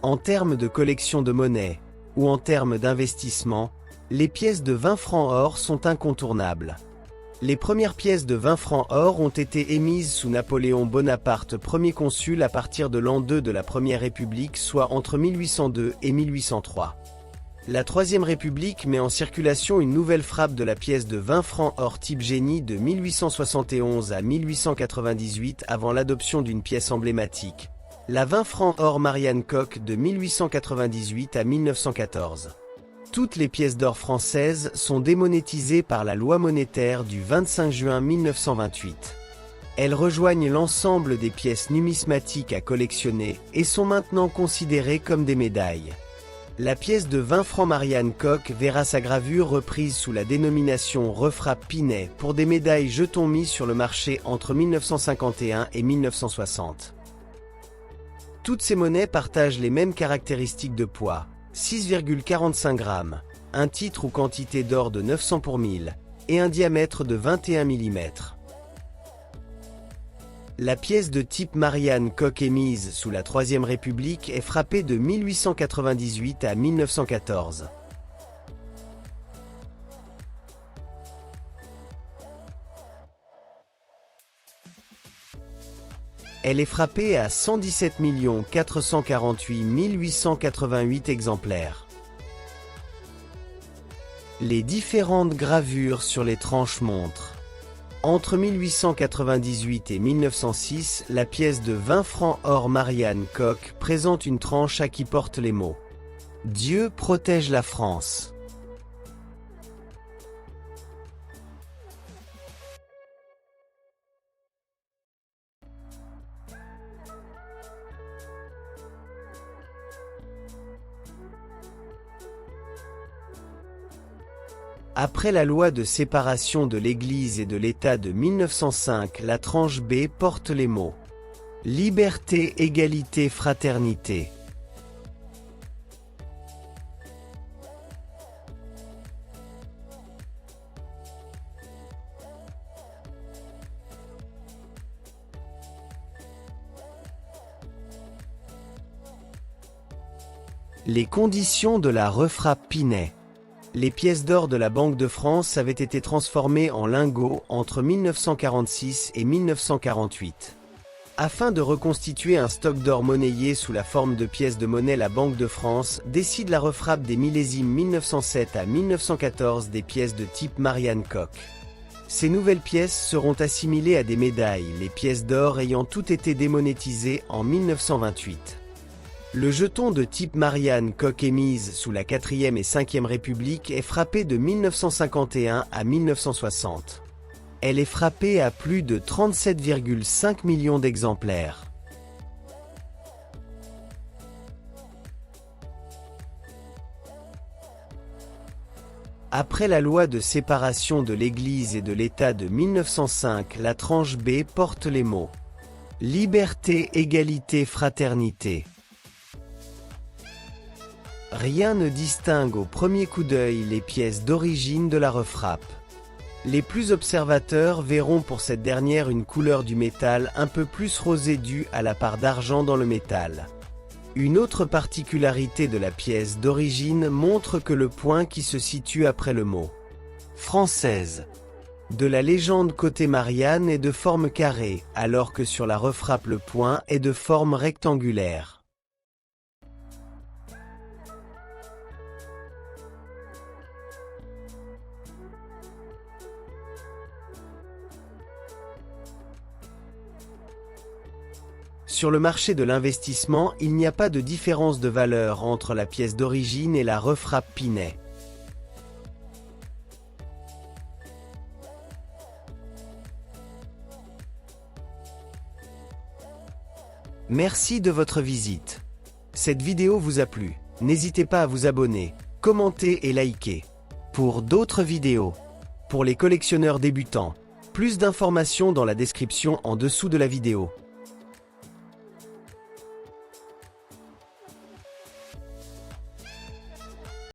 En termes de collection de monnaie, ou en termes d'investissement, les pièces de 20 francs or sont incontournables. Les premières pièces de 20 francs or ont été émises sous Napoléon Bonaparte, premier consul à partir de l'an 2 de la Première République, soit entre 1802 et 1803. La Troisième République met en circulation une nouvelle frappe de la pièce de 20 francs or type génie de 1871 à 1898 avant l'adoption d'une pièce emblématique, la 20 francs or Marianne Koch de 1898 à 1914. Toutes les pièces d'or françaises sont démonétisées par la loi monétaire du 25 juin 1928. Elles rejoignent l'ensemble des pièces numismatiques à collectionner et sont maintenant considérées comme des médailles. La pièce de 20 francs Marianne Koch verra sa gravure reprise sous la dénomination refrappe Pinet pour des médailles jetons mis sur le marché entre 1951 et 1960. Toutes ces monnaies partagent les mêmes caractéristiques de poids, 6,45 grammes, un titre ou quantité d'or de 900 pour 1000, et un diamètre de 21 mm. La pièce de type Marianne Koch émise sous la Troisième République est frappée de 1898 à 1914. Elle est frappée à 117 448 888 exemplaires. Les différentes gravures sur les tranches montrent. Entre 1898 et 1906, la pièce de 20 francs or Marianne Koch présente une tranche à qui porte les mots « Dieu protège la France ». Après la loi de séparation de l'Église et de l'État de 1905, la tranche B porte les mots « Liberté, égalité, fraternité ». Les conditions de la refrappe Pinet. Les pièces d'or de la Banque de France avaient été transformées en lingots entre 1946 et 1948. Afin de reconstituer un stock d'or monnayé sous la forme de pièces de monnaie, la Banque de France décide la refrappe des millésimes 1907 à 1914 des pièces de type Marianne Koch. Ces nouvelles pièces seront assimilées à des médailles, les pièces d'or ayant toutes été démonétisées en 1928. Le jeton de type Marianne Koch émise sous la 4e et 5e République est frappé de 1951 à 1960. Elle est frappée à plus de 37,5 millions d'exemplaires. Après la loi de séparation de l'Église et de l'État de 1905, la tranche B porte les mots « Liberté, égalité, fraternité ». Rien ne distingue au premier coup d'œil les pièces d'origine de la refrappe. Les plus observateurs verront pour cette dernière une couleur du métal un peu plus rosée due à la part d'argent dans le métal. Une autre particularité de la pièce d'origine montre que le point qui se situe après le mot « française » de la légende côté Marianne est de forme carrée, alors que sur la refrappe le point est de forme rectangulaire. Sur le marché de l'investissement, il n'y a pas de différence de valeur entre la pièce d'origine et la refrappe Pinet. Merci de votre visite. Cette vidéo vous a plu, n'hésitez pas à vous abonner, commenter et liker. Pour d'autres vidéos, pour les collectionneurs débutants, plus d'informations dans la description en dessous de la vidéo.